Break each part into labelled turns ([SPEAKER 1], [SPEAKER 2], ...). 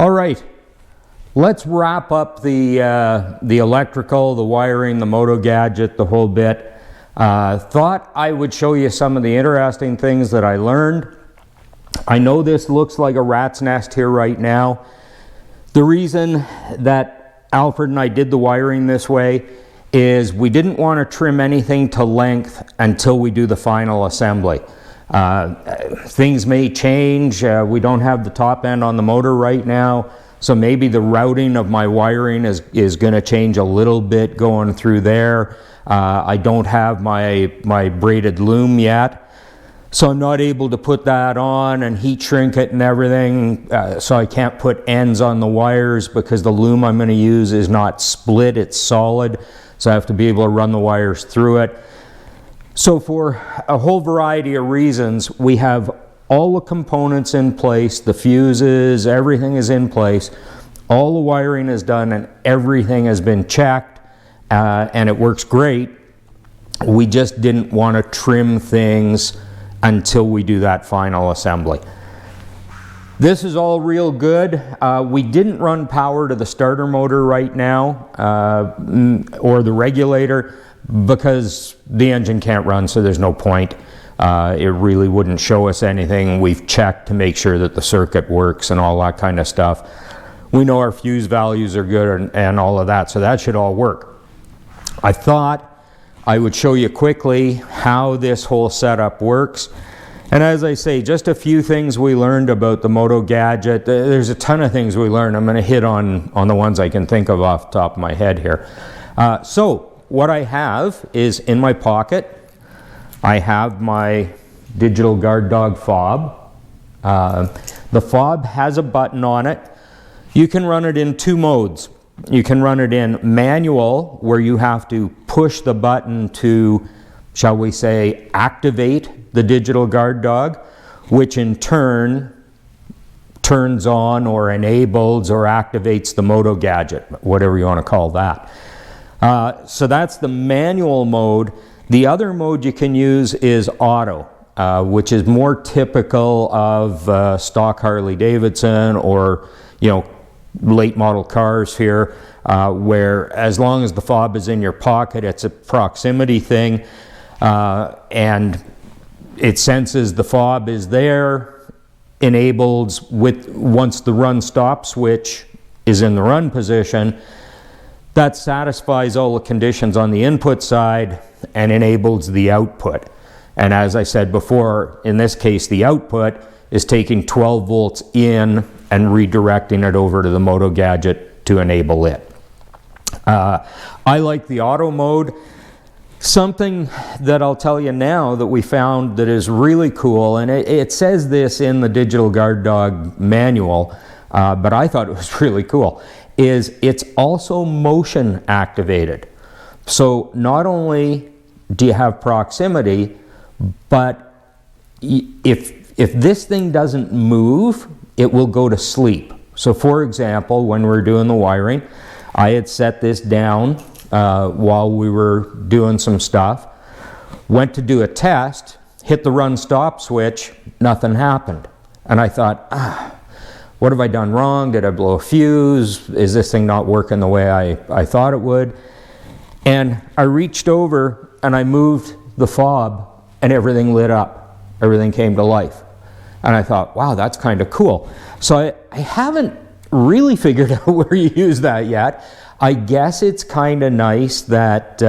[SPEAKER 1] All right, let's wrap up the electrical, the wiring, the Moto Gadget, the whole bit. Thought I would show you some of the interesting things that I learned. I know this looks like a rat's nest here right now. The reason that Alfred and I did the wiring this way is we didn't want to trim anything to length until we do the final assembly. Things may change. We don't have the top end on the motor right now, so maybe the routing of my wiring is going to change a little bit going through there. I don't have my braided loom yet, so I'm not able to put that on and heat shrink it and everything, so I can't put ends on the wires because the loom I'm going to use is not split, it's solid, so I have to be able to run the wires through it. So for a whole variety of reasons, we have all the components in place, the fuses, everything is in place, all the wiring is done and everything has been checked, and it works great. We just didn't want to trim things until we do that final assembly. This is all real good. We didn't run power to the starter motor right now, or the regulator, because the engine can't run, so there's no point. It really wouldn't show us anything. We've checked to make sure that the circuit works and all that kind of stuff. We know our fuse values are good and all of that, so that should all work. I thought I would show you quickly how this whole setup works. And as I say, just a few things we learned about the Moto Gadget. There's a ton of things we learned. I'm going to hit on the ones I can think of off the top of my head here. So what I have is in my pocket, I have my Digital Guard Dawg fob. The fob has a button on it. You can run it in two modes. You can run it in manual, where you have to push the button to, shall we say, activate the Digital Guard Dawg, which in turn turns on or enables or activates the Moto Gadget, whatever you want to call that. So that's the manual mode. The other mode you can use is auto, which is more typical of stock Harley-Davidson or, late model cars here, where as long as the fob is in your pocket, it's a proximity thing, and it senses the fob is there, enables once the run stop switch is in the run position. That satisfies all the conditions on the input side and enables the output. And as I said before, in this case, the output is taking 12 volts in and redirecting it over to the Moto Gadget to enable it. I like the auto mode. Something that I'll tell you now that we found that is really cool, and it says this in the Digital Guard Dawg manual, but I thought it was really cool, is it's also motion activated. So not only do you have proximity, but if this thing doesn't move, it will go to sleep. So for example, when we were doing the wiring, I had set this down while we were doing some stuff, went to do a test, hit the run stop switch, nothing happened. And I thought, what have I done wrong? Did I blow a fuse? Is this thing not working the way I thought it would? And I reached over and I moved the fob and everything lit up. Everything came to life. And I thought, wow, that's kind of cool. So I haven't really figured out where you use that yet. I guess it's kind of nice that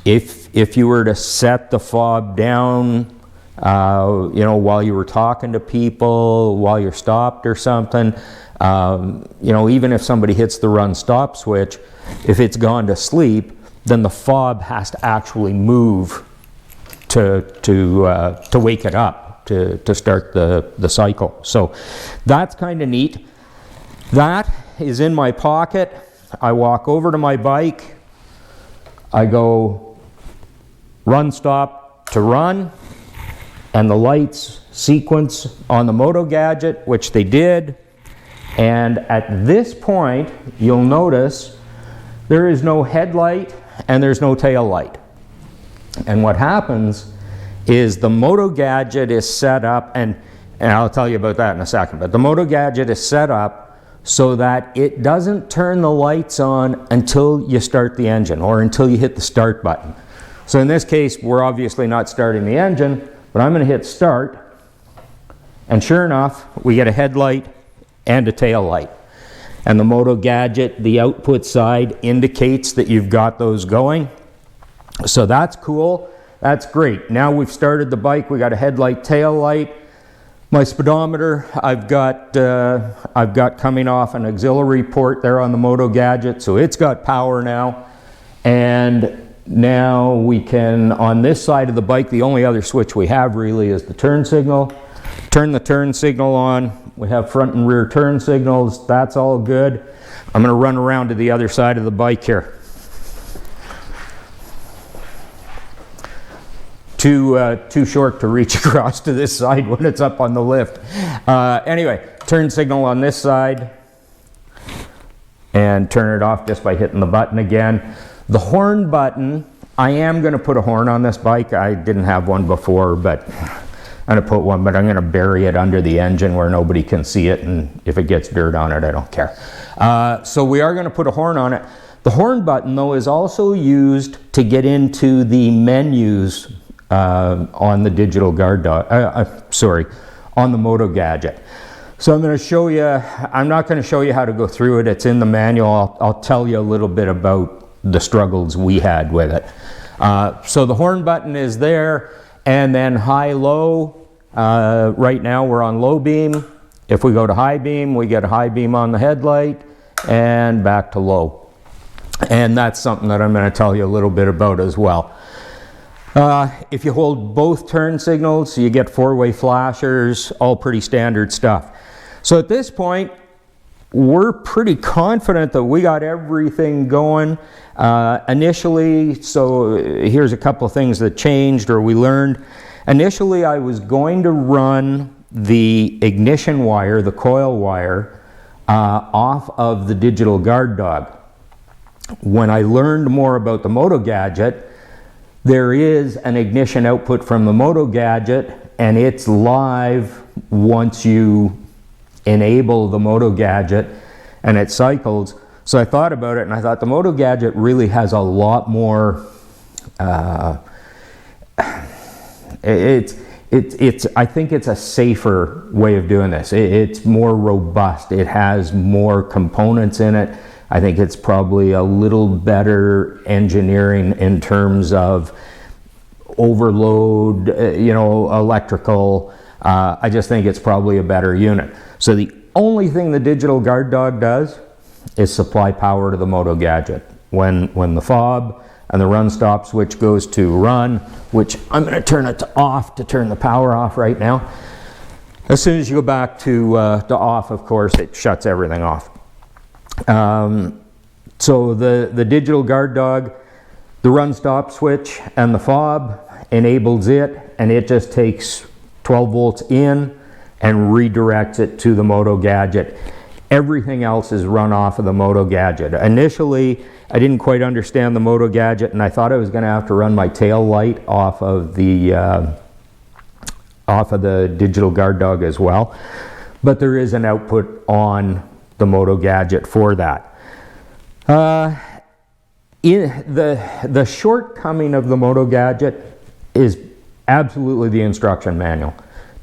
[SPEAKER 1] if you were to set the fob down, while you were talking to people, while you're stopped or something, even if somebody hits the run stop switch, if it's gone to sleep, then the fob has to actually move to wake it up, to start the cycle. So that's kind of neat. That is in my pocket. I walk over to my bike. I go run stop to run, and the lights sequence on the Moto Gadget, which they did. And at this point, you'll notice there is no headlight and there's no tail light. And what happens is the Moto Gadget is set up, and and I'll tell you about that in a second, but the Moto Gadget is set up so that it doesn't turn the lights on until you start the engine or until you hit the start button. So in this case, we're obviously not starting the engine, but I'm going to hit start, and sure enough, we get a headlight and a tail light. And the Moto Gadget, the output side, indicates that you've got those going. So that's cool. That's great. Now we've started the bike. We got a headlight, tail light. My speedometer, I've got coming off an auxiliary port there on the Moto Gadget, so it's got power now. And now we can, on this side of the bike, the only other switch we have really is the turn signal. Turn the turn signal on. We have front and rear turn signals. That's all good. I'm going to run around to the other side of the bike here. Too short to reach across to this side when it's up on the lift. Anyway, turn signal on this side, and turn it off just by hitting the button again. The horn button, I am going to put a horn on this bike. I didn't have one before, but I'm going to put one, but I'm going to bury it under the engine where nobody can see it, and if it gets dirt on it, I don't care. So we are going to put a horn on it. The horn button, though, is also used to get into the menus on the Digital Guard Dawg, on the Moto Gadget. So I'm going to show you, I'm not going to show you how to go through it. It's in the manual. I'll tell you a little bit about the struggles we had with it. So the horn button is there, and then high-low. Right now we're on low beam. If we go to high beam, we get a high beam on the headlight, and back to low. And that's something that I'm going to tell you a little bit about as well. If you hold both turn signals, you get four-way flashers, all pretty standard stuff. So at this point, we're pretty confident that we got everything going. Initially, so here's a couple of things that changed or we learned. Initially, I was going to run the ignition wire, the coil wire, off of the Digital Guard Dawg. When I learned more about the Moto Gadget, there is an ignition output from the Moto Gadget, and it's live once you enable the Moto Gadget, and it cycles. So I thought about it, and I thought the Moto Gadget really has a lot more. I think it's a safer way of doing this. It's more robust. It has more components in it. I think it's probably a little better engineering in terms of overload, electrical. I just think it's probably a better unit. So the only thing the Digital Guard Dawg does is supply power to the Moto Gadget. When the fob and the run stop switch goes to run, which I'm going to turn it to off to turn the power off right now. As soon as you go back to off, of course, it shuts everything off. So the Digital Guard Dawg, the run stop switch and the fob enables it, and it just takes 12 volts in and redirects it to the Moto Gadget. Everything else is run off of the Moto Gadget. Initially, I didn't quite understand the Moto Gadget, and I thought I was going to have to run my tail light off of the Digital Guard Dawg as well. But there is an output on the Moto Gadget for that. The shortcoming of the Moto Gadget is absolutely the instruction manual.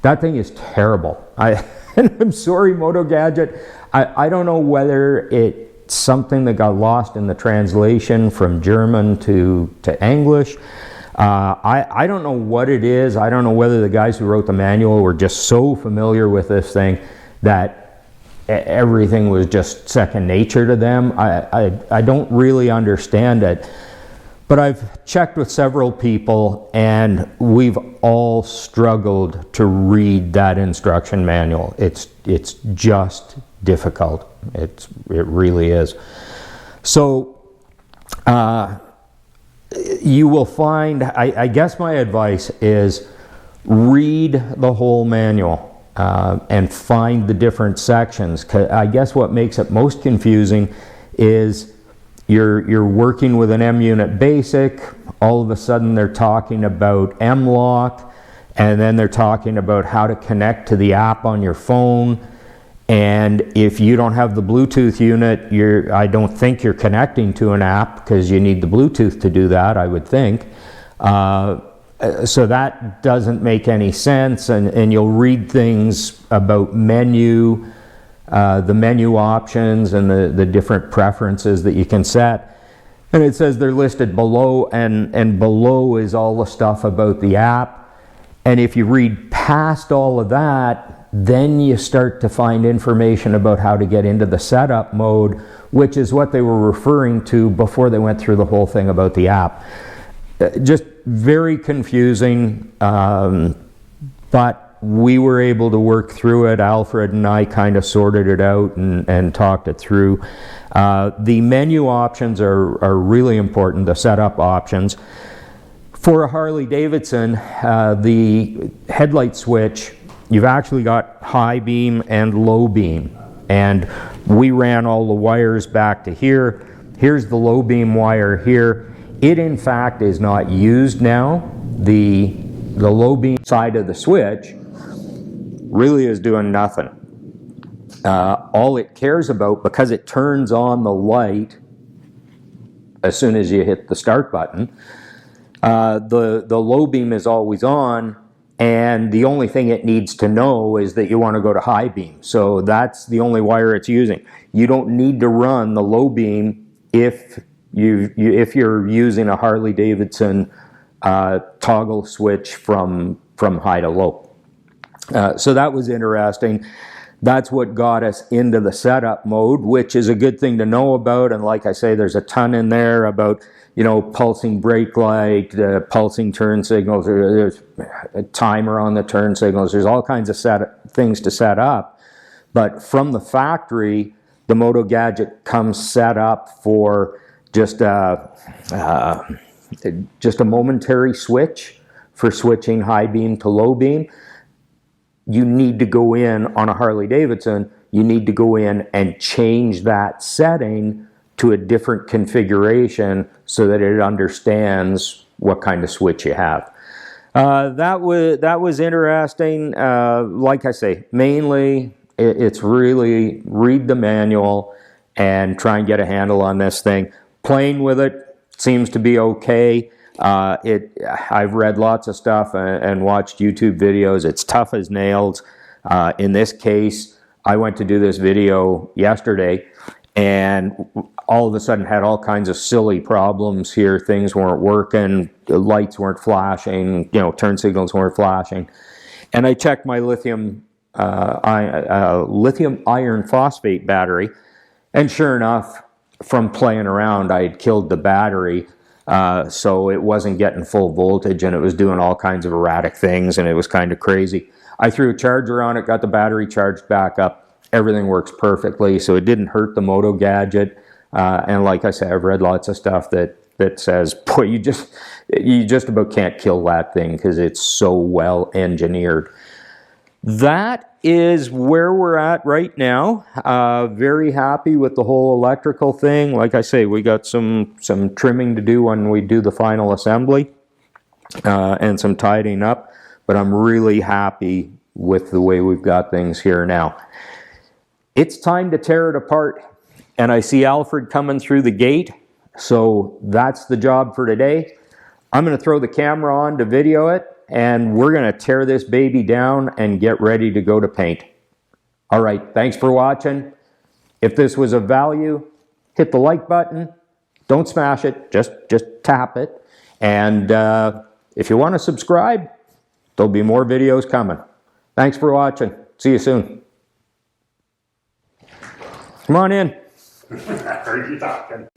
[SPEAKER 1] That thing is terrible. I'm sorry, Moto Gadget. I don't know whether it's something that got lost in the translation from German to English. I don't know what it is. I don't know whether the guys who wrote the manual were just so familiar with this thing that everything was just second nature to them. I don't really understand it. But I've checked with several people, and we've all struggled to read that instruction manual. It's just difficult. It really is. So you will find, I guess my advice is read the whole manual. And find the different sections. I guess what makes it most confusing is you're working with an M-Unit basic, all of a sudden they're talking about M-Lock, and then they're talking about how to connect to the app on your phone. And if you don't have the Bluetooth unit, I don't think you're connecting to an app, because you need the Bluetooth to do that, I would think. So that doesn't make any sense, and you'll read things about the menu options and the different preferences that you can set. And it says they're listed below, and below is all the stuff about the app. And if you read past all of that, then you start to find information about how to get into the setup mode, which is what they were referring to before they went through the whole thing about the app. Just very confusing, but we were able to work through it. Alfred and I kind of sorted it out and talked it through. The menu options are really important, the setup options. For a Harley-Davidson, the headlight switch, you've actually got high beam and low beam. And we ran all the wires back to here. Here's the low beam wire here. It in fact is not used now. The low beam side of the switch really is doing nothing. All it cares about, because it turns on the light as soon as you hit the start button, the low beam is always on, and the only thing it needs to know is that you want to go to high beam. So that's the only wire it's using. You don't need to run the low beam if you're using a Harley-Davidson toggle switch from high to low. So that was interesting. That's what got us into the setup mode, which is a good thing to know about. And like I say, there's a ton in there about, you know, pulsing brake light, pulsing turn signals, there's a timer on the turn signals. There's all kinds of things to set up. But from the factory, the Moto Gadget comes set up for just a momentary switch for switching high beam to low beam. You need to go in on a Harley-Davidson, you need to go in and change that setting to a different configuration so that it understands what kind of switch you have. That was interesting. Like I say, mainly it's really read the manual and try and get a handle on this thing. Playing with it seems to be okay. I've read lots of stuff and watched YouTube videos. It's tough as nails. In this case, I went to do this video yesterday and all of a sudden had all kinds of silly problems here. Things weren't working, the lights weren't flashing, you know, turn signals weren't flashing. And I checked my lithium iron phosphate battery, and sure enough, from playing around, I had killed the battery. So it wasn't getting full voltage, and it was doing all kinds of erratic things, and it was kind of crazy. I threw a charger on it, got the battery charged back up. Everything works perfectly, so it didn't hurt the Moto Gadget. And like I said, I've read lots of stuff that says, boy, you just about can't kill that thing because it's so well engineered. That is where we're at right now. Very happy with the whole electrical thing. Like I say, we got some trimming to do when we do the final assembly and some tidying up, but I'm really happy with the way we've got things here now. It's time to tear it apart, and I see Alfred coming through the gate, so that's the job for today. I'm going to throw the camera on to video it, and we're going to tear this baby down and get ready to go to paint. All right, thanks for watching. If this was of value, hit the like button. Don't smash it, just tap it. And if you want to subscribe, there'll be more videos coming. Thanks for watching. See you soon. Come on in.
[SPEAKER 2] I heard you talking.